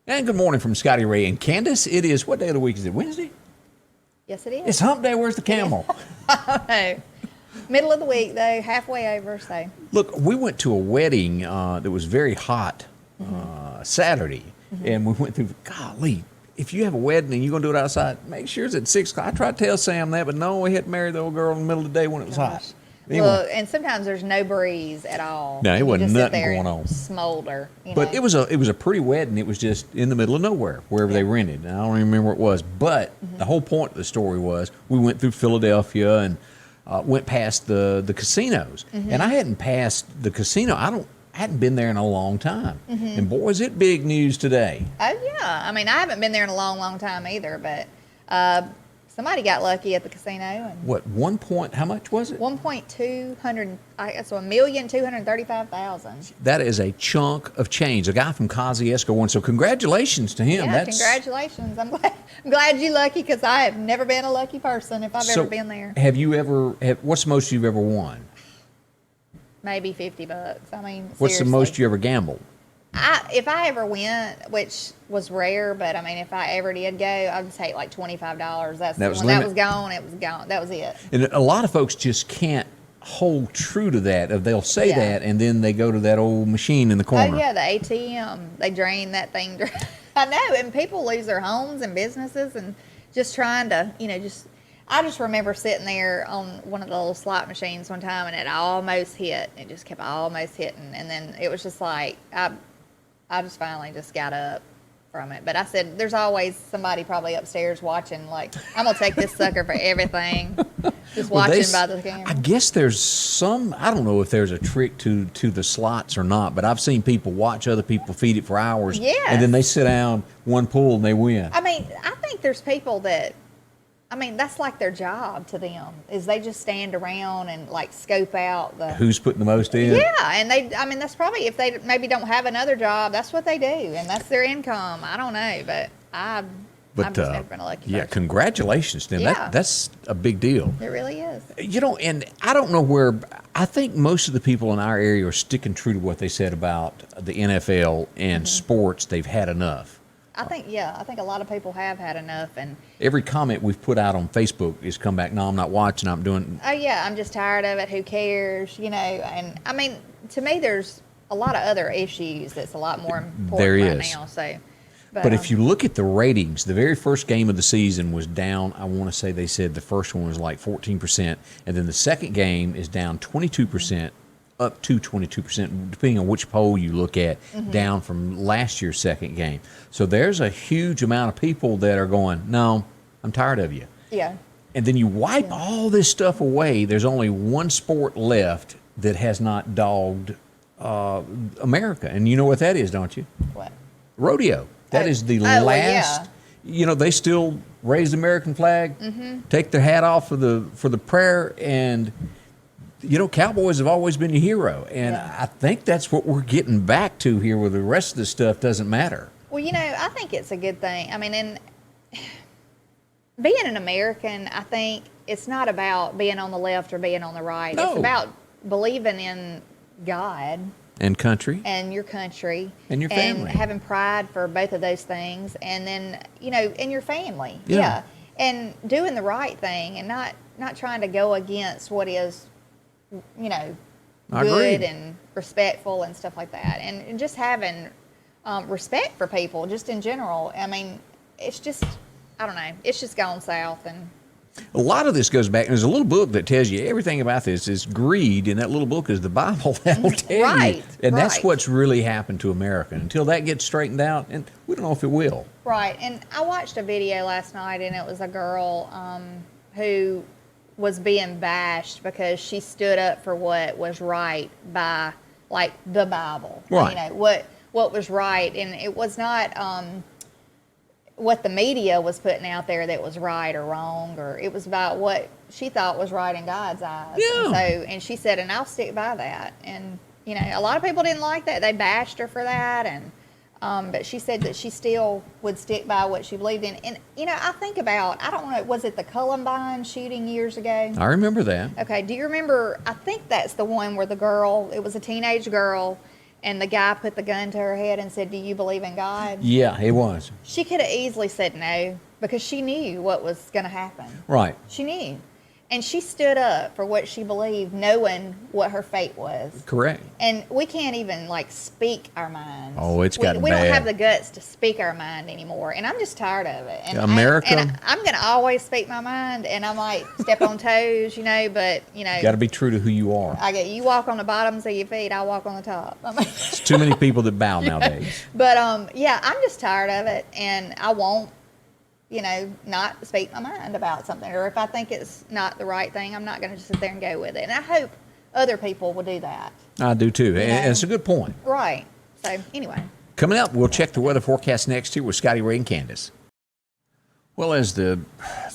And good morning from Scotty, Ray, and Candace. It is, what day of the week is it? Wednesday? Yes, it is. It's hump day. Where's the camel? No. Middle of the week, though, halfway over, so. Look, we went to a wedding that was very hot Saturday, and we went through, golly, if you have a wedding and you're going to do it outside, make sure it's at 6 o'clock. I tried to tell Sam that, but no, we had to marry the old girl in the middle of the day when it was hot. Anyway. Well, and sometimes there's no breeze at all. No, it wasn't nothing going on. Smolder. But it was a pretty wedding. It was just in the middle of nowhere, wherever they rented. And I don't even remember where it was. But the whole point of the story was we went through Philadelphia and went past the casinos. And I hadn't passed the casino. I hadn't been there in a long time. And boy, is it big news today. Oh, yeah. I mean, I haven't been there in a long, long time either. But somebody got lucky at the casino. And What, how much was it? 1,235,000. That is a chunk of change. A guy from Kosciuszko won. So congratulations to him. Yeah, congratulations. I'm glad you're lucky because I have never been a lucky person if I've ever been there. Have you ever, what's the most you've ever won? Maybe $50. I mean, What's seriously. the most you ever gambled? If I ever went, which was rare, but I mean, if I ever did go, I'd take like $25. That was gone. It was gone. That was it. And a lot of folks just can't hold true to that. They'll say that, and then they go to that old machine in the corner. Oh yeah, the ATM. They drain that thing. I know, and people lose their homes and businesses, and just trying to, I just remember sitting there on one of the little slot machines one time, and it almost hit. It just kept almost hitting, and then it was just like I just finally just got up from it. But I said, there's always somebody probably upstairs watching, like, I'm going to take this sucker for everything. Just watching by the camera. I guess there's I don't know if there's a trick to the slots or not, but I've seen people watch other people feed it for hours. Yes. And then they sit down, one pull, and they win. I mean, I think there's people that, that's like their job to them, is they just stand around and like scope out who's putting the most in. Yeah, and that's probably, if they maybe don't have another job, that's what they do, and that's their income. I don't know, but I've just never been a lucky person. Congratulations to them. Yeah. That's a big deal. It really is. And I don't know where, I think most of the people in our area are sticking true to what they said about the NFL and sports. They've had enough. I think a lot of people have had enough, and every comment we've put out on Facebook has come back. No, I'm not watching. I'm doing. Oh yeah, I'm just tired of it. Who cares? And I mean, to me, there's a lot of other issues that's a lot more important now. So, but if you look at the ratings, the very first game of the season was down. I want to say they said the first one was like 14%, and then the second game is down 22%. Up to 22%, depending on which poll you look at, down from last year's second game. So there's a huge amount of people that are going, no, I'm tired of you. Yeah. And then you wipe all this stuff away. There's only one sport left that has not dogged America. And you know what that is, don't you? What? Rodeo. That is the last. Well, they still raise the American flag, take their hat off for the prayer, and cowboys have always been your hero, and I think that's what we're getting back to here, where the rest of the stuff doesn't matter. Well, I think it's a good thing. I mean, and being an American, I think it's not about being on the left or being on the right. No. It's about believing in God. And country. And your country. And your family. And having pride for both of those things, and then, and your family. Yeah. And doing the right thing, and not trying to go against what is good and respectful and stuff like that, and just having respect for people just in general. I mean, it's just, I don't know, it's just gone south. And a lot of this goes back, there's a little book that tells you everything about this is greed, and that little book is the Bible. That'll tell you. And that's what's really happened to America. Until that gets straightened out, and we don't know if it will. Right. And I watched a video last night, and it was a girl who was being bashed because she stood up for what was right by, like, the Bible. Right. What was right, and it was not what the media was putting out there that was right or wrong, or it was about what she thought was right in God's eyes. Yeah. And she said, and I'll stick by that. And a lot of people didn't like that. They bashed her for that, and but she said that she still would stick by what she believed in. And, I think about, I don't know, was it the Columbine shooting years ago? I remember that. Okay, do you remember, I think that's the one where the girl, it was a teenage girl, and the guy put the gun to her head and said, "Do you believe in God?" Yeah, it was. She could have easily said no because she knew what was going to happen. Right. She knew. And she stood up for what she believed, knowing what her fate was. Correct. And we can't even, like, speak our minds. Oh, it's gotten we bad. don't have the guts to speak our mind anymore. And I'm just tired of it. And America. I'm going to always speak my mind, and I might step on toes, but, Got to be true to who you are. you walk on the bottoms of your feet, I walk on the top. It's too many people that bow nowadays. But, I'm just tired of it, and I won't, not speak my mind about something. Or if I think it's not the right thing, I'm not going to just sit there and go with it. And I hope other people will do that. I do too. And it's a good point. Right. So, anyway. Coming up, we'll check the weather forecast next here with Scotty, Ray, and Candace. Well, as the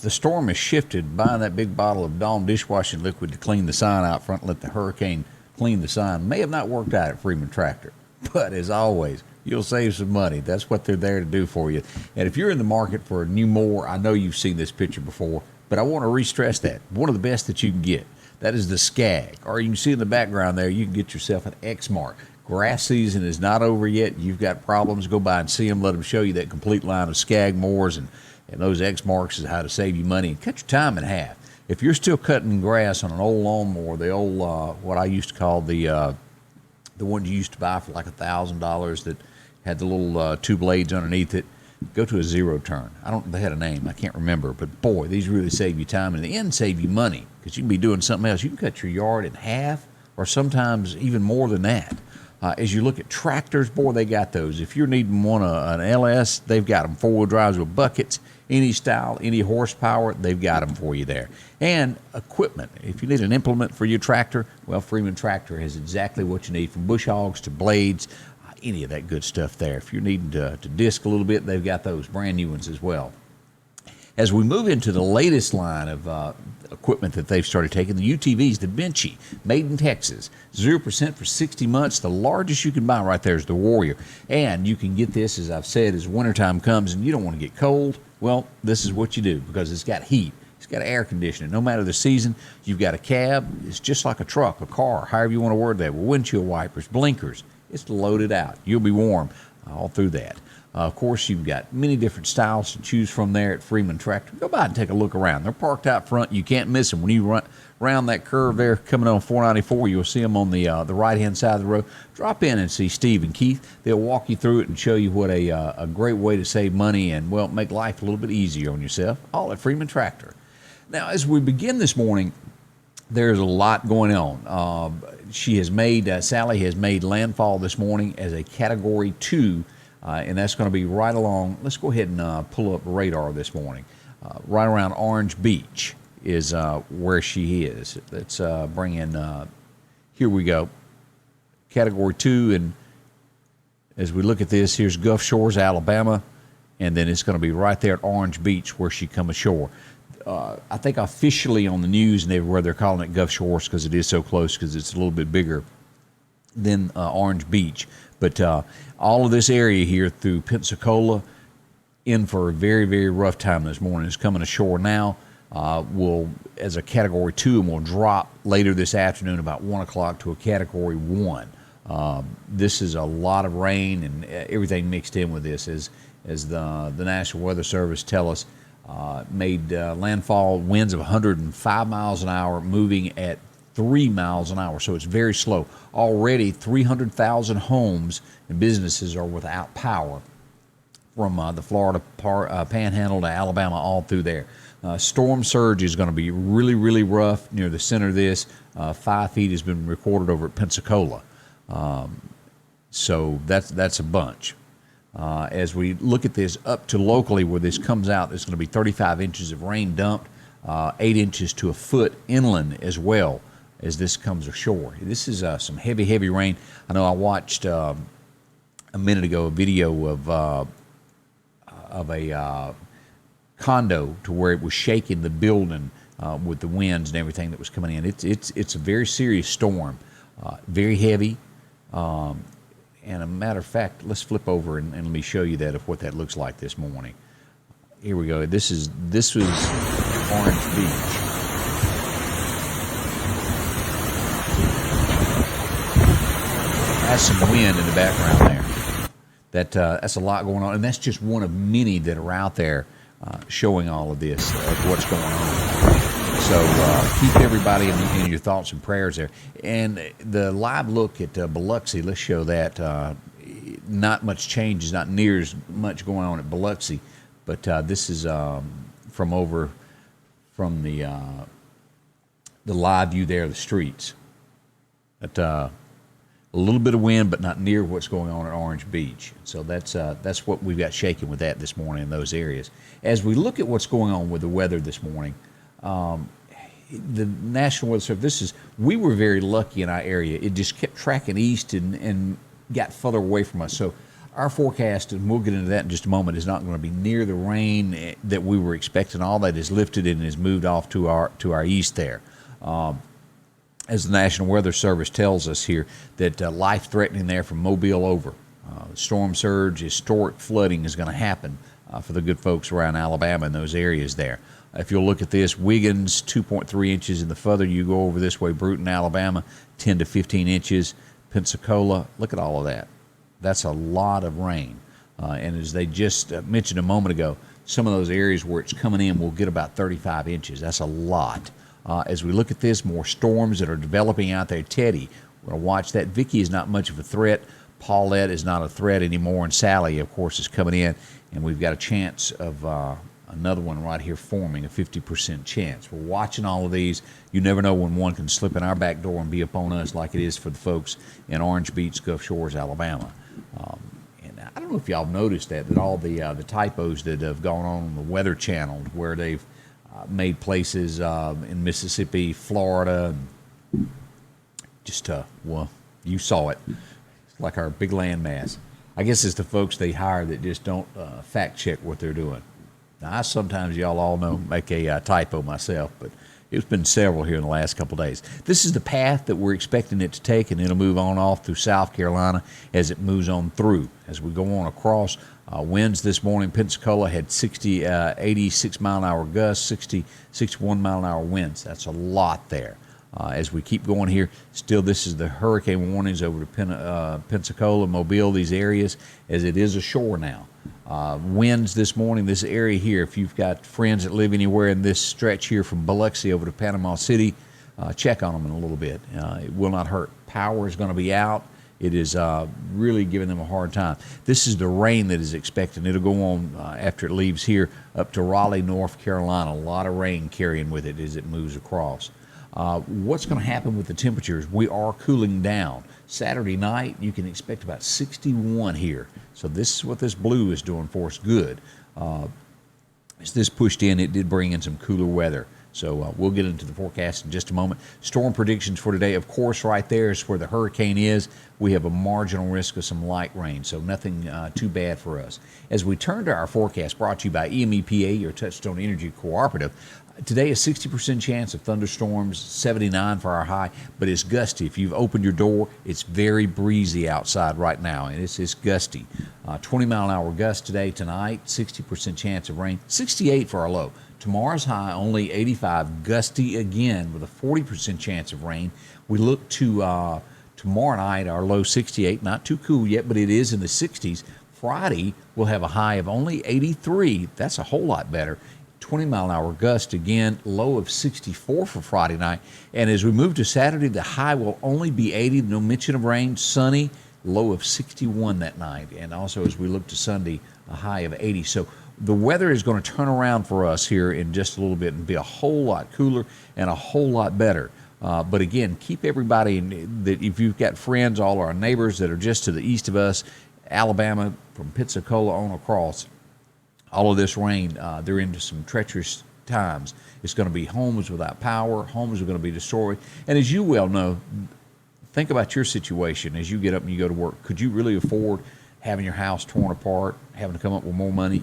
storm has shifted, buying that big bottle of Dawn dishwashing liquid to clean the sign out front and let the hurricane clean the sign may have not worked out at Freeman Tractor. But as always, you'll save some money. That's what they're there to do for you. And if you're in the market for a new mower, I know you've seen this picture before, but I want to re-stress that. One of the best that you can get. That is the Skag. Or you can see in the background there, you can get yourself an X-Mark. Grass season is not over yet. You've got problems. Go by and see them. Let them show you that complete line of Skag mowers. And those X-Marks is how to save you money and cut your time in half. If you're still cutting grass on an old lawnmower, the old, what I used to call the ones you used to buy for like $1,000 that had the little two blades underneath it, go to a zero turn. They had a name, I can't remember, but boy, these really save you time and in the end save you money because you can be doing something else. You can cut your yard in half or sometimes even more than that. As you look at tractors, boy, they got those. If you're needing an LS, they've got them. Four-wheel drives with buckets, any style, any horsepower, they've got them for you there. And equipment. If you need an implement for your tractor, well, Freeman Tractor has exactly what you need, from bush hogs to blades, any of that good stuff there. If you're needing to disc a little bit, they've got those brand new ones as well. As we move into the latest line of equipment that they've started taking, the UTVs, the Benchy, made in Texas, 0% for 60 months. The largest you can buy right there is the Warrior. And you can get this, as I've said, as wintertime comes and you don't want to get cold. Well, this is what you do because it's got heat. It's got air conditioning. No matter the season, you've got a cab. It's just like a truck, a car, however you want to word that. With windshield wipers, blinkers. It's loaded out. You'll be warm all through that. Of course, you've got many different styles to choose from there at Freeman Tractor. Go by and take a look around. They're parked out front. You can't miss them. When you run around that curve there coming on 494, you'll see them on the right-hand side of the road. Drop in and see Steve and Keith. They'll walk you through it and show you what a great way to save money and, well, make life a little bit easier on yourself, all at Freeman Tractor. Now, as we begin this morning, there's a lot going on. Sally has made landfall this morning as a Category 2, and that's going to be right along. Let's go ahead and pull up radar this morning. Right around Orange Beach is where she is. Let's bring in, here we go, Category 2, and as we look at this, here's Gulf Shores, Alabama, and then it's going to be right there at Orange Beach where she come ashore. I think officially on the news and everywhere they're calling it Gulf Shores because it is so close because it's a little bit bigger than Orange Beach. But all of this area here through Pensacola in for a very, very rough time this morning. It's coming ashore now. Will as a Category 2 and will drop later this afternoon about 1 o'clock to a Category 1. This is a lot of rain and everything mixed in with this as the National Weather Service tell us. Made landfall winds of 105 miles an hour, moving at 3 miles an hour, so it's very slow. Already 300,000 homes and businesses are without power from the Florida panhandle to Alabama, all through there. Storm surge is going to be really, really rough near the center of this. 5 feet has been recorded over at Pensacola. So that's a bunch. As we look at this up to locally where this comes out, there's going to be 35 inches of rain dumped, 8 inches to a foot inland as well as this comes ashore. This is some heavy, heavy rain. I know I watched a minute ago a video of a condo to where it was shaking the building with the winds and everything that was coming in. It's a very serious storm, very heavy. And a matter of fact, let's flip over and let me show you that of what that looks like this morning. Here we go. This was Orange Beach. has some wind in the background there. That's a lot going on, and that's just one of many that are out there showing all of this, of what's going on. So keep everybody in your thoughts and prayers there. And the live look at Biloxi, let's show that. Not much change, not near as much going on at Biloxi, but this is from the live view there of the streets. But a little bit of wind, but not near what's going on at Orange Beach. So that's what we've got shaking with that this morning in those areas. As we look at what's going on with the weather this morning, the National Weather Service, we were very lucky in our area. It just kept tracking east and got further away from us. So our forecast, and we'll get into that in just a moment, is not going to be near the rain that we were expecting. All that is lifted and has moved off to our east there. As the National Weather Service tells us here, that life-threatening there from Mobile over. Storm surge, historic flooding is going to happen for the good folks around Alabama and those areas there. If you'll look at this, Wiggins, 2.3 inches, and the further you go over this way, Bruton, Alabama, 10 to 15 inches. Pensacola, look at all of that. That's a lot of rain. And as they just mentioned a moment ago, some of those areas where it's coming in will get about 35 inches. That's a lot. As we look at this, more storms that are developing out there. Teddy, we're going to watch that. Vicky is not much of a threat. Paulette is not a threat anymore. And Sally, of course, is coming in. And we've got a chance of another one right here forming, a 50% chance. We're watching all of these. You never know when one can slip in our back door and be upon us like it is for the folks in Orange Beach, Gulf Shores, Alabama. And I don't know if y'all noticed that all the typos that have gone on the Weather Channel, where they've made places in Mississippi, Florida, just, well, you saw it. It's like our big landmass. I guess it's the folks they hire that just don't fact check what they're doing. Now, I sometimes, y'all all know, make a typo myself, but it's been several here in the last couple of days. This is the path that we're expecting it to take, and it'll move on off through South Carolina as it moves on through. As we go on across, winds this morning, Pensacola had 86 mile-an-hour gusts, 61 mile-an-hour winds. That's a lot there. As we keep going here, still this is the hurricane warnings over to Pensacola, Mobile, these areas, as it is ashore now. Winds this morning, this area here, if you've got friends that live anywhere in this stretch here from Biloxi over to Panama City, check on them in a little bit. It will not hurt. Power is going to be out. It is really giving them a hard time. This is the rain that is expected. It'll go on after it leaves here up to Raleigh, North Carolina. A lot of rain carrying with it as it moves across. What's going to happen with the temperatures? We are cooling down. Saturday night, you can expect about 61 here. So this is what this blue is doing for us good. As this pushed in, it did bring in some cooler weather. So we'll get into the forecast in just a moment. Storm predictions for today, of course, right there is where the hurricane is. We have a marginal risk of some light rain, so nothing too bad for us. As we turn to our forecast, brought to you by EMEPA, your Touchstone Energy Cooperative, today a 60% chance of thunderstorms, 79 for our high, but it's gusty. If you've opened your door, it's very breezy outside right now, and it's gusty. 20 mile an hour gust today, tonight, 60% chance of rain, 68 for our low. Tomorrow's high, only 85, gusty again with a 40% chance of rain. We look to tomorrow night, our low 68, not too cool yet, but it is in the 60s. Friday, we'll have a high of only 83. That's a whole lot better. 20 mile an hour gust again, low of 64 for Friday night. And as we move to Saturday, the high will only be 80, no mention of rain, sunny, low of 61 that night. And also as we look to Sunday, a high of 80. So the weather is going to turn around for us here in just a little bit and be a whole lot cooler and a whole lot better. But again, keep everybody, that if you've got friends, all our neighbors that are just to the east of us, Alabama, from Pensacola on across, all of this rain, they're into some treacherous times. It's going to be homes without power. Homes are going to be destroyed. And as you well know, think about your situation as you get up and you go to work. Could you really afford having your house torn apart, having to come up with more money?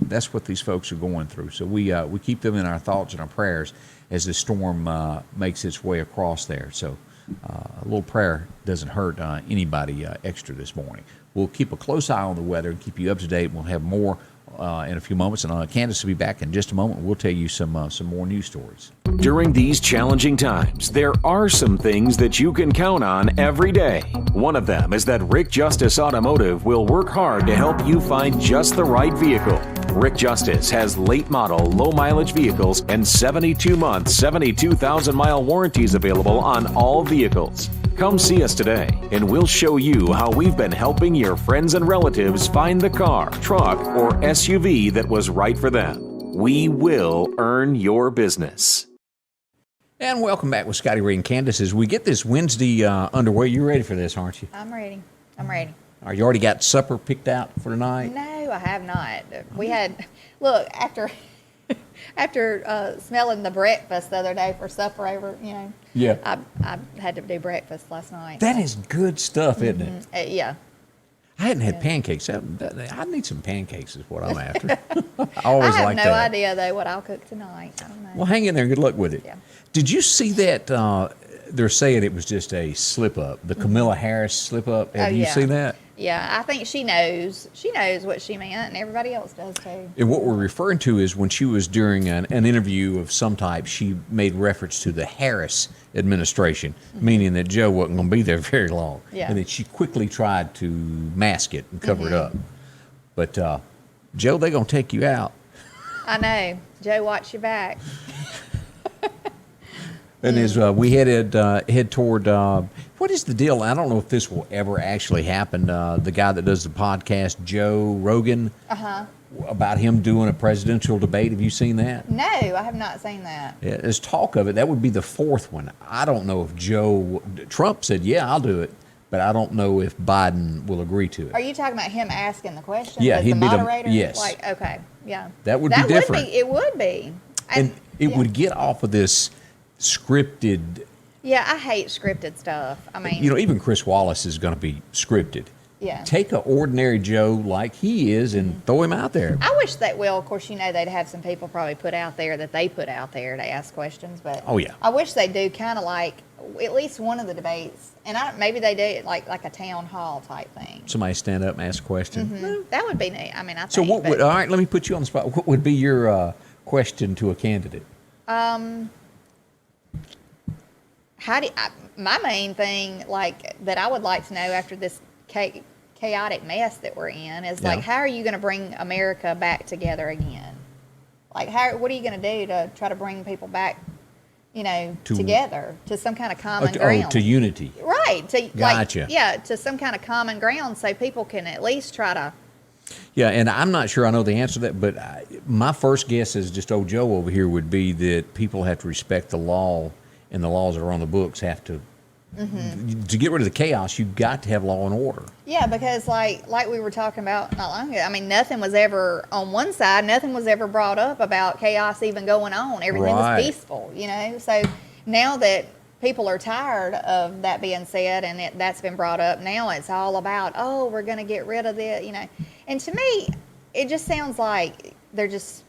That's what these folks are going through. So we keep them in our thoughts and our prayers as the storm makes its way across there. So a little prayer doesn't hurt anybody extra this morning. We'll keep a close eye on the weather and keep you up to date. We'll have more in a few moments, and Candace will be back in just a moment. We'll tell you some more news stories. During these challenging times, there are some things that you can count on every day. One of them is that Rick Justice Automotive will work hard to help you find just the right vehicle. Rick Justice has late model, low mileage vehicles and 72-month, 72,000-mile warranties available on all vehicles. Come see us today, and we'll show you how we've been helping your friends and relatives find the car, truck, or SUV that was right for them. We will earn your business. And welcome back with Scotty, Ray, and Candace. As we get this Wednesday underway, you ready for this, aren't you? I'm ready. I'm ready. Are you already got supper picked out for tonight? No, I have not. We had, look, after smelling the breakfast the other day for supper over, Yeah. I had to do breakfast last night. That is good stuff, isn't it? Yeah. I hadn't had pancakes. I need some pancakes is what I'm after. I always I have like no that. idea, though, what I'll cook tonight. I don't know. Well, hang in there and good luck with it. Yeah. Did you see that? They're saying it was just a slip-up, the Kamala Harris slip-up. Have you seen that? Yeah, I think she knows. She knows what she meant, and everybody else does, too. And what we're referring to is when she was during an interview of some type, she made reference to the Harris administration, meaning that Joe wasn't going to be there very long. Yeah. And that she quickly tried to mask it and cover it up. But, Joe, they're going to take you out. I know. Joe, watch your back. And as we head toward, what is the deal? I don't know if this will ever actually happen. The guy that does the podcast, Joe Rogan, about him doing a presidential debate. Have you seen that? No, I have not seen that. Yeah, there's talk of it. That would be the fourth one. I don't know if Trump said, yeah, I'll do it. But I don't know if Biden will agree to it. Are you talking about him asking the questions? Yeah, as he'd the be moderator? yes. Like, okay, yeah. That would be different. It would be. And it would get off of this scripted. Yeah, I hate scripted stuff. I mean, Even Chris Wallace is going to be scripted. Yeah. Take an ordinary Joe like he is and throw him out there. I wish that, of course, they'd have some people probably put out there that they put out there to ask questions. But oh, yeah. I wish they do kind of like at least one of the debates. And maybe they do it like a town hall type thing. Somebody stand up and ask a question. Mm-hmm. That would be neat. I mean, I think. So all right, let me put you on the spot. What would be your question to a candidate? My main thing, that I would like to know after this chaotic mess that we're in is how are you going to bring America back together again? What are you going to do to try to bring people back, together to some kind of common ground? To unity. Right. Gotcha. To some kind of common ground so people can at least try to. Yeah, and I'm not sure I know the answer to that, but my first guess is just old Joe over here would be that people have to respect the law, and the laws that are on the books have to. To get rid of the chaos, you've got to have law and order. Yeah, because like we were talking about not long ago, I mean, nothing was ever, on one side, nothing was ever brought up about chaos even going on. Everything was peaceful, So now that people are tired of that being said and that's been brought up, now it's all about, we're going to get rid of it, And to me, it just sounds like they're just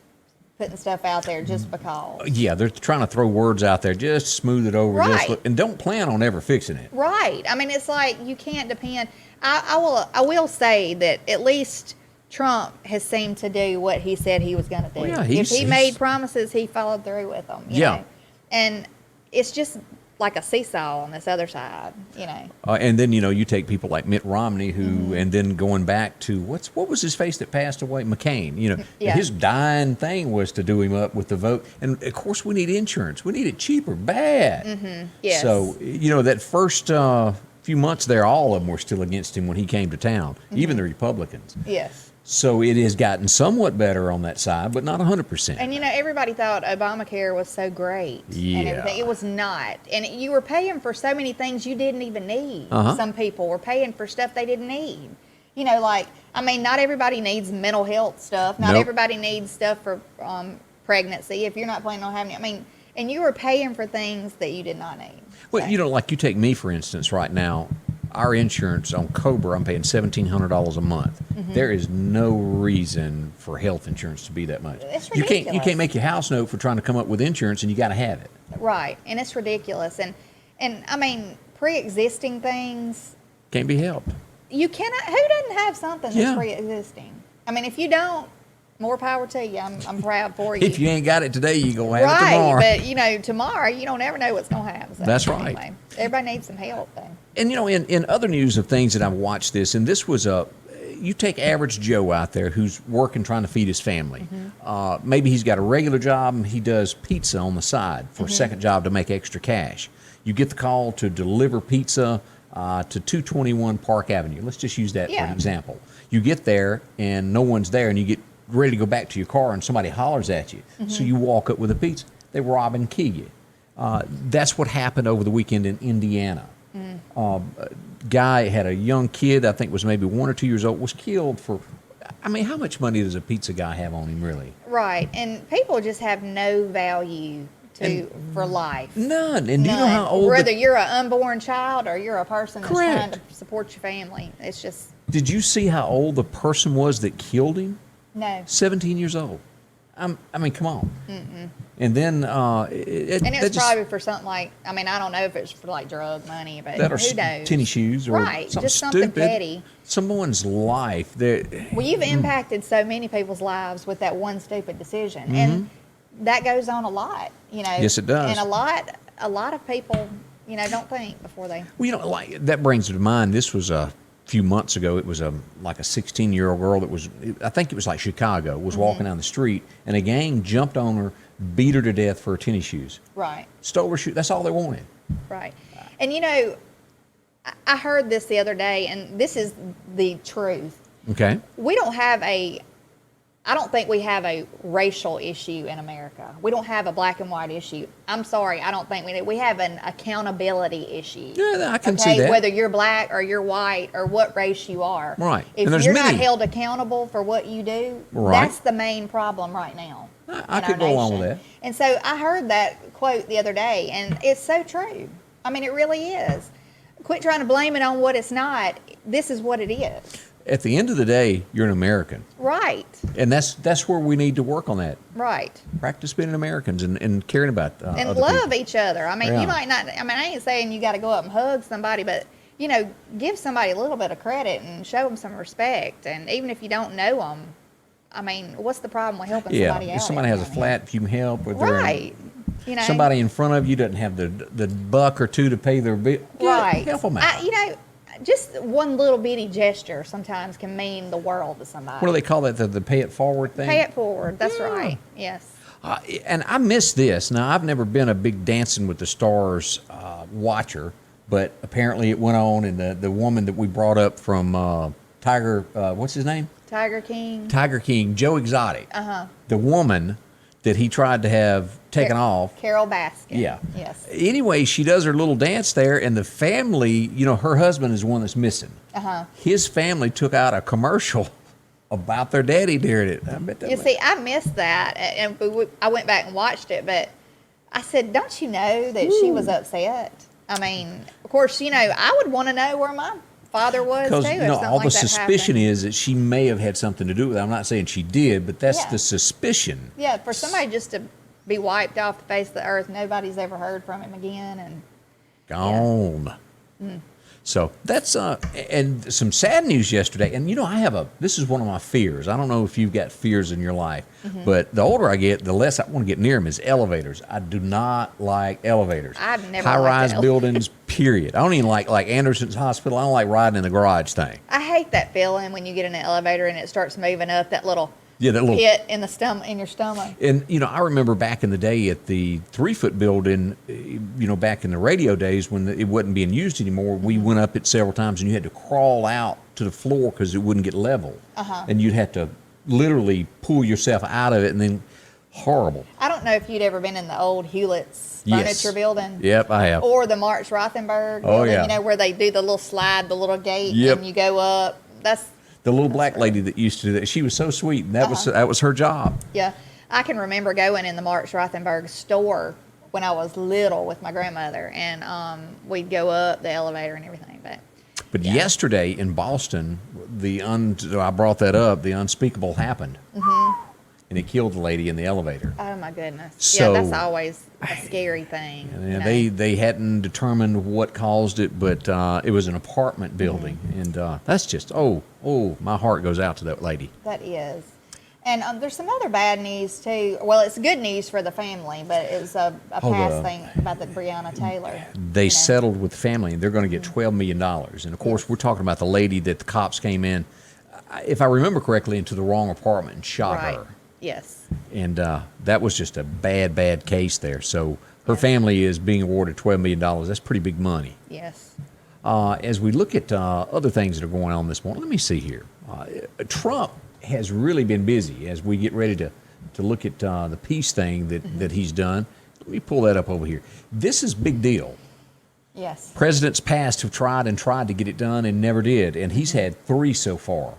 putting stuff out there just because. Yeah, they're trying to throw words out there, just smooth it over, right. And don't plan on ever fixing it. Right. I mean, it's like you can't depend. I will say that at least Trump has seemed to do what he said he was going to do. Well, yeah, if he made promises, he followed through with them. You know? And it's just like a seesaw on this other side, And then, you take people like Mitt Romney who, and then going back to, what was his face that passed away? McCain, his dying thing was to do him up with the vote. And, of course, we need insurance. We need it cheaper, bad. Mm-hmm. Yes. So, that first few months there, all of them were still against him when he came to town, even the Republicans. Yes. So it has gotten somewhat better on that side, but not 100%. And, everybody thought Obamacare was so great. Yeah. And everything. It was not. And you were paying for so many things you didn't even need. Some people were paying for stuff they didn't need. Not everybody needs mental health stuff. Not everybody needs stuff for pregnancy if you're not planning on having it. And you were paying for things that you did not need. Well, like you take me, for instance, right now. Our insurance on Cobra, I'm paying $1,700 a month. Mm-hmm. There is no reason for health insurance to be that much. It's ridiculous. You can't make your house note for trying to come up with insurance, and you got to have it. Right, and it's ridiculous. And pre-existing things can't be helped. You cannot. Who doesn't have something that's pre-existing? If you don't, More power to you. I'm proud for you. If you ain't got it today, you gonna have it Right, tomorrow. but tomorrow you don't ever know what's gonna happen. So, That's right. anyway, everybody needs some help though. And in other news of things that I've watched this, and this was you take average Joe out there who's working trying to feed his family. Maybe he's got a regular job and he does pizza on the side for a second job to make extra cash. You get the call to deliver pizza to 221 Park Avenue. Let's just use that for an example. You get there and no one's there, and you get ready to go back to your car and somebody hollers at you. So you walk up with a pizza. They rob and kill you. That's what happened over the weekend in Indiana. Guy had a young kid, I think was maybe 1 or 2 years old, was killed for, I mean, how much money does a pizza guy have on him, really? Right, and people just have no value for life. None. And do you know how old? Whether you're an unborn child or you're a person that's trying to support your family, it's just. Did you see how old the person was that killed him? No. 17 years old. I mean, come on. And then and it was probably for something like, I mean, I don't know if it's for like drug money, but that who knows? Tennis shoes or something just stupid. something petty. Someone's life. Well, you've impacted so many people's lives with that one stupid decision, and that goes on a lot. Yes, it does. And a lot of people, don't think before they. Well, like that brings to mind. This was a few months ago. It was like a 16-year-old girl that was, I think it was like Chicago, was walking down the street, and a gang jumped on her, beat her to death for her tennis shoes. Right. Stole her shoes. That's all they wanted. Right. And I heard this the other day, and this is the truth. Okay. I don't think we have a racial issue in America. We don't have a black and white issue. I'm sorry, I don't think we do. We have an accountability issue. Yeah, I can see that. Whether you're black or you're white or what race you are. Right. If you're not held accountable for what you do, that's the main problem right now. I could go along with that. And so I heard that quote the other day, and it's so true. I mean, it really is. Quit trying to blame it on what it's not. This is what it is. At the end of the day, you're an American. Right. And that's where we need to work on that. Right. Practice being Americans and caring about and other love people. each other. I mean, you might not, I ain't saying you got to go up and hug somebody, but, give somebody a little bit of credit and show them some respect. And even if you don't know them, I mean, what's the problem with helping somebody out? If somebody has a flat, if you can help with right. Somebody in front of you doesn't have the buck or two to pay their bill. Right. Help them out. Just one little bitty gesture sometimes can mean the world to somebody. What do they call that? The pay it forward thing? Pay it forward. That's right. Yes. And I miss this. Now, I've never been a big Dancing with the Stars watcher, but apparently it went on, and the woman that we brought up from Tiger, what's his name? Tiger King, Joe Exotic. The woman that he tried to have taken off. Carol Baskin. Yeah. Yes. Anyway, she does her little dance there, and the family, her husband is one that's missing. His family took out a commercial about their daddy during it. I bet that. You see, I missed that, and I went back and watched it, but I said, don't you know that she was upset? I mean, of course, I would want to know where my father was too. Because all the suspicion is that she may have had something to do with it. I'm not saying she did, but that's the suspicion. Yeah, for somebody just to be wiped off the face of the earth, nobody's ever heard from him again, and gone. So that's and some sad news yesterday. And this is one of my fears. I don't know if you've got fears in your life, but the older I get, the less I want to get near them is elevators. I do not like elevators. I've never high-rise liked buildings. Period. I don't even like Anderson's Hospital. I don't like riding in the garage thing. I hate that feeling when you get in an elevator and it starts moving up that little that little pit in the stomach, in your stomach. And I remember back in the day at the 3-foot building, back in the radio days when it wasn't being used anymore, we went up it several times, and you had to crawl out to the floor because it wouldn't get level, and you'd have to literally pull yourself out of it, and then horrible. I don't know if you'd ever been in the old Hewlett's furniture building. Yep, I have. Or the March Rothenberg building, where they do the little slide, the little gate, and you go up. That's the little black lady that used to do that. She was so sweet, and that was her job. Yeah, I can remember going in the March Rothenberg store when I was little with my grandmother, and we'd go up the elevator and everything. But yesterday in Boston, I brought that up. The unspeakable happened, and it killed the lady in the elevator. Oh my goodness! So, that's always a scary thing. They hadn't determined what caused it, but it was an apartment building, and that's just my heart goes out to that lady. That is, And there's some other bad news too. Well, it's good news for the family, but it was a past thing about the Breonna Taylor. They settled with the family, and they're going to get $12 million. And of course, we're talking about the lady that the cops came in, if I remember correctly, into the wrong apartment and shot her. Yes. And that was just a bad case there. So her family is being awarded $12 million. That's pretty big money. Yes. As we look at other things that are going on this morning, let me see here. Trump has really been busy as we get ready to look at the peace thing that he's done. Let me pull that up over here. This is a big deal. Yes. Presidents past have tried to get it done and never did, and he's had 3 so far.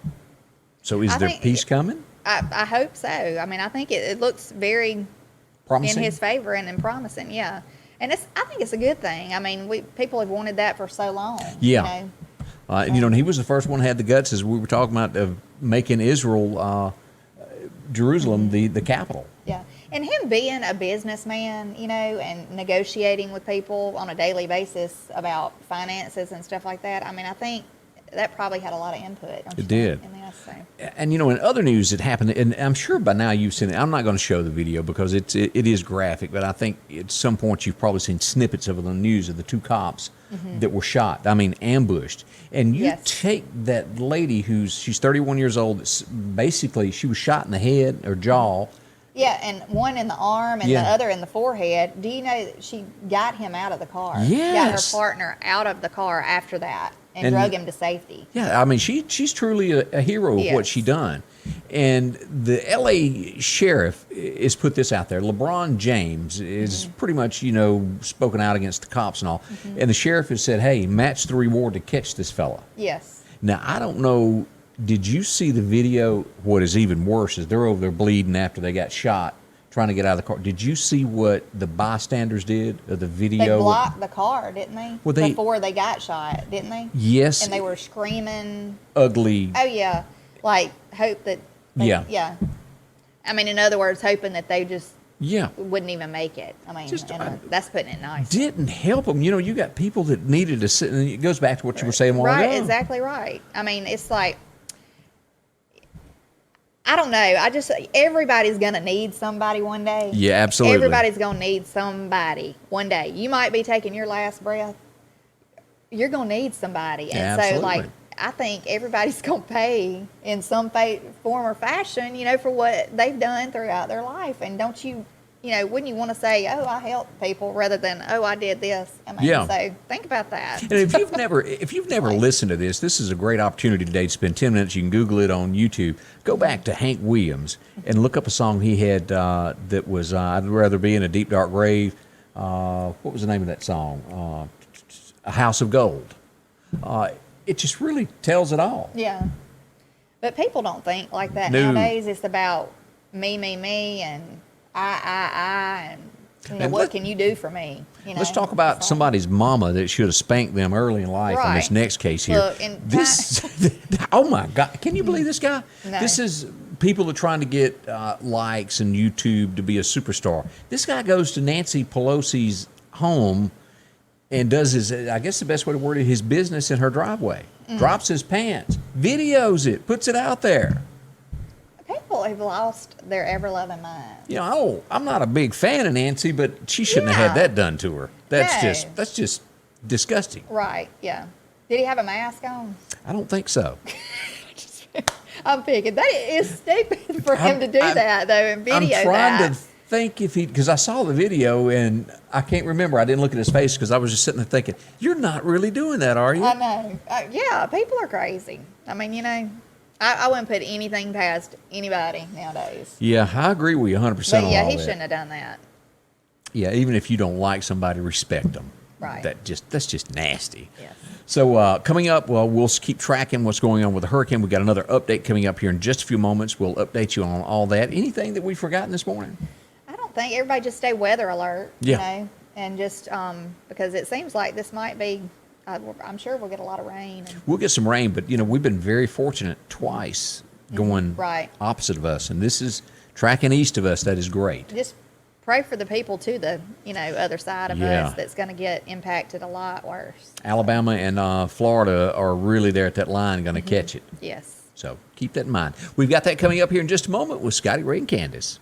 So is there peace coming? I hope so. I mean, I think it looks very Promising? in his favor and promising, yeah. And I think it's a good thing. I mean, people have wanted that for so long. Yeah. And he was the first one who had the guts, as we were talking about, of making Israel, Jerusalem, the capital. Yeah. And him being a businessman, and negotiating with people on a daily basis about finances and stuff like that, I mean, I think that probably had a lot of input. It did. In this, so. And, in other news that happened, and I'm sure by now you've seen it. I'm not going to show the video because it is graphic, but I think at some point you've probably seen snippets of the news of the 2 cops that were shot, ambushed. And you take that lady she's 31 years old, basically she was shot in the head or jaw. Yeah, and one in the arm and the other in the forehead. Do you know that she got him out of the car? Yes. Got her partner out of the car after that and drug him to safety. Yeah, I mean, she's truly a hero of what she done. And the L.A. sheriff has put this out there. LeBron James is pretty much, spoken out against the cops and all. And the sheriff has said, hey, match the reward to catch this fella. Yes. Now, I don't know, did you see the video? What is even worse is they're over there bleeding after they got shot, trying to get out of the car. Did you see what the bystanders did of the video? They blocked the car, didn't they? Well, before they got shot, didn't they? Yes. And they were screaming. Ugly. Oh, yeah. Like, hope that. Yeah. I mean, in other words, hoping that they just wouldn't even make it. I mean, that's putting it nice. Didn't help them. You got people that needed to sit, and it goes back to what you were saying a while ago. Right, exactly right. I mean, it's like, I don't know. Everybody's going to need somebody one day. Yeah, absolutely. Everybody's going to need somebody one day. You might be taking your last breath. You're going to need somebody. And absolutely. I think everybody's going to pay in some form or fashion, for what they've done throughout their life. And don't you, wouldn't you want to say, oh, I helped people rather than, oh, I did this. I mean, so think about that. And if you've never listened to this is a great opportunity today to spend 10 minutes. You can Google it on YouTube. Go back to Hank Williams and look up a song he had that was, I'd Rather Be in a Deep Dark Grave. What was the name of that song? A House of Gold. It just really tells it all. Yeah. But people don't think like that nowadays. It's about me, and I, and what can you do for me? Let's talk about somebody's mama that should have spanked them early in life in this next case here. Look, oh my God, can you believe this guy? No. This is people that are trying to get likes and YouTube to be a superstar. This guy goes to Nancy Pelosi's home and does his, I guess the best way to word it, his business in her driveway. Drops his pants, videos it, puts it out there. People have lost their ever-loving minds. I'm not a big fan of Nancy, but she shouldn't have had that done to her. That's just disgusting. Right, yeah. Did he have a mask on? I don't think so. I'm picking. That is stupid for him to do that, though, and video that. I'm trying to think because I saw the video and I can't remember. I didn't look at his face because I was just sitting there thinking, you're not really doing that, are you? I know. Yeah, people are crazy. I mean, I wouldn't put anything past anybody nowadays. Yeah, I agree with you 100% but on yeah, all he that. shouldn't have done that. Yeah, even if you don't like somebody, respect them. Right. That's just nasty. Yes. So coming up, we'll keep tracking what's going on with the hurricane. We've got another update coming up here in just a few moments. We'll update you on all that. Anything that we've forgotten this morning? I don't think. Everybody just stay weather alert, Yeah. and just because it seems like this might be, I'm sure we'll get a lot of rain. We'll get some rain, but, we've been very fortunate twice going opposite of us. And this is tracking east of us. That is great. Just pray for the people to the, other side of us that's going to get impacted a lot worse. Alabama and Florida are really there at that line going to catch it. Yes. So keep that in mind. We've got that coming up here in just a moment with Scotty, Ray, and Candace.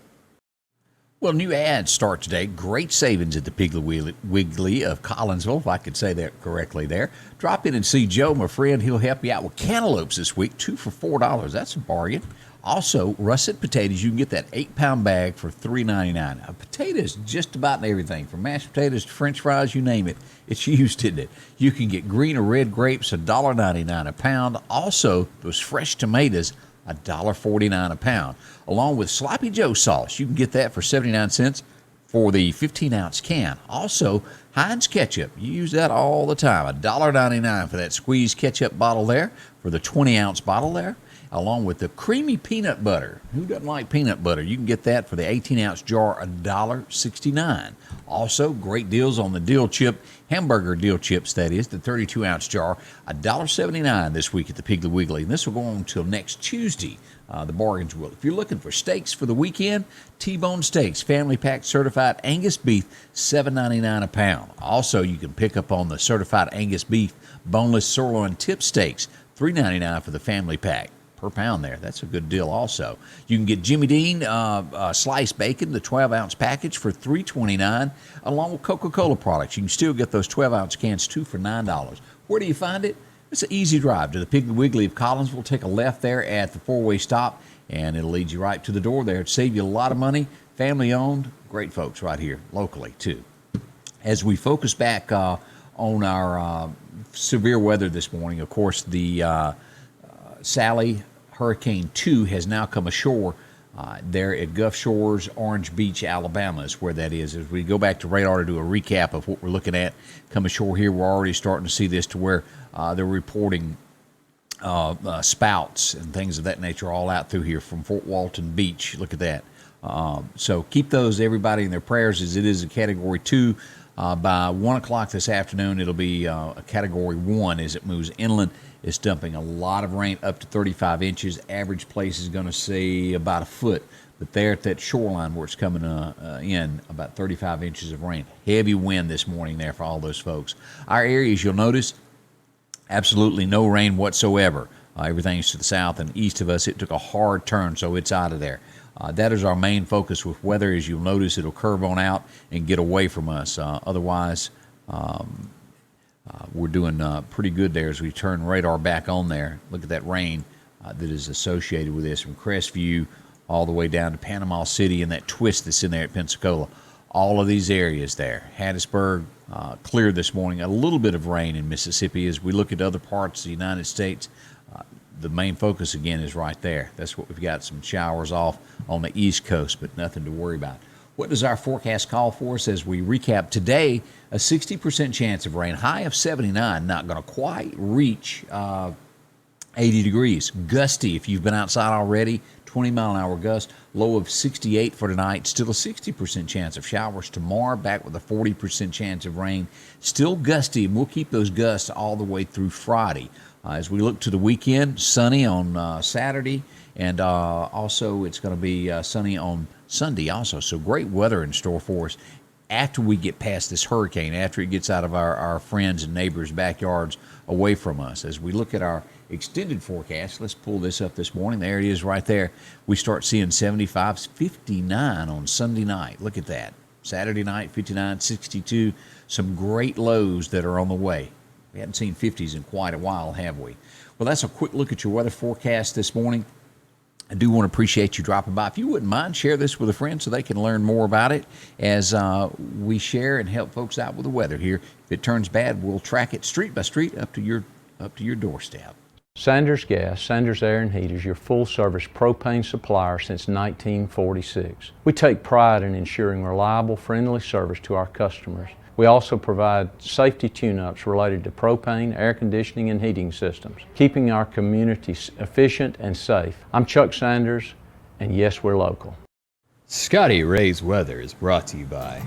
Well, new ads start today. Great savings at the Piggly Wiggly of Collinsville, if I could say that correctly there. Drop in and see Joe, my friend. He'll help you out with cantaloupes this week, 2 for $4. That's a bargain. Also, russet potatoes. You can get that 8-pound bag for $3.99. A potato is just about everything, from mashed potatoes to French fries, you name it. It's used in it. You can get green or red grapes, $1.99 a pound. Also, those fresh tomatoes, $1.49 a pound, along with Sloppy Joe sauce. You can get that for 79 cents for the 15-ounce can. Also, Heinz ketchup. You use that all the time. $1.99 for that squeezed ketchup bottle there, for the 20-ounce bottle there, along with the creamy peanut butter. Who doesn't like peanut butter? You can get that for the 18-ounce jar, $1.69. Also, great deals on the dill chip, hamburger dill chips, that is, the 32-ounce jar, $1.79 this week at the Piggly Wiggly. And this will go on until next Tuesday, the bargains will. If you're looking for steaks for the weekend, T-bone steaks, family pack certified Angus beef, $7.99 a pound. Also, you can pick up on the certified Angus beef boneless sirloin tip steaks, $3.99 for the family pack per pound there. That's a good deal also. You can get Jimmy Dean sliced bacon, the 12-ounce package, for $3.29, along with Coca-Cola products. You can still get those 12-ounce cans, 2 for $9. Where do you find it? It's an easy drive to the Piggly Wiggly of Collinsville. Take a left there at the four-way stop, and it'll lead you right to the door there. It'll save you a lot of money. Family-owned, great folks right here locally, too. As we focus back on our severe weather this morning, of course, the Sally Hurricane 2 has now come ashore there at Gulf Shores, Orange Beach, Alabama is where that is. As we go back to radar to do a recap of what we're looking at come ashore here, we're already starting to see this to where they're reporting spouts and things of that nature all out through here from Fort Walton Beach. Look at that. So keep those, everybody, in their prayers, as it is a Category 2. By 1 o'clock this afternoon, it'll be a Category 1 as it moves inland. It's dumping a lot of rain, up to 35 inches. Average place is going to see about a foot. But there at that shoreline where it's coming in, about 35 inches of rain. Heavy wind this morning there for all those folks. Our areas, you'll notice, absolutely no rain whatsoever. Everything's to the south and east of us. It took a hard turn, so it's out of there. That is our main focus with weather. As you'll notice, it'll curve on out and get away from us. Otherwise, we're doing pretty good there as we turn radar back on there. Look at that rain that is associated with this from Crestview all the way down to Panama City and that twist that's in there at Pensacola. All of these areas there. Hattiesburg, clear this morning. A little bit of rain in Mississippi. As we look at other parts of the United States, the main focus again is right there. That's what we've got, some showers off on the East Coast, but nothing to worry about. What does our forecast call for us as we recap today? A 60% chance of rain, high of 79, not going to quite reach 80 degrees. Gusty, if you've been outside already, 20-mile-an-hour gust, low of 68 for tonight. Still a 60% chance of showers tomorrow, back with a 40% chance of rain. Still gusty, and we'll keep those gusts all the way through Friday. As we look to the weekend, sunny on Saturday, and also it's going to be sunny on Sunday also. So great weather in store for us after we get past this hurricane, after it gets out of our friends' and neighbors' backyards away from us. As we look at our extended forecast, let's pull this up this morning. There it is right there. We start seeing 75, 59 on Sunday night. Look at that. Saturday night, 59, 62. Some great lows that are on the way. We haven't seen 50s in quite a while, have we? Well, that's a quick look at your weather forecast this morning. I do want to appreciate you dropping by. If you wouldn't mind, share this with a friend so they can learn more about it as we share and help folks out with the weather here. If it turns bad, we'll track it street by street up to your doorstep. Sanders Gas, Sanders Air and Heat is your full-service propane supplier since 1946. We take pride in ensuring reliable, friendly service to our customers. We also provide safety tune-ups related to propane, air conditioning, and heating systems, keeping our communities efficient and safe. I'm Chuck Sanders, and yes, we're local. Scotty Ray's Weather is brought to you by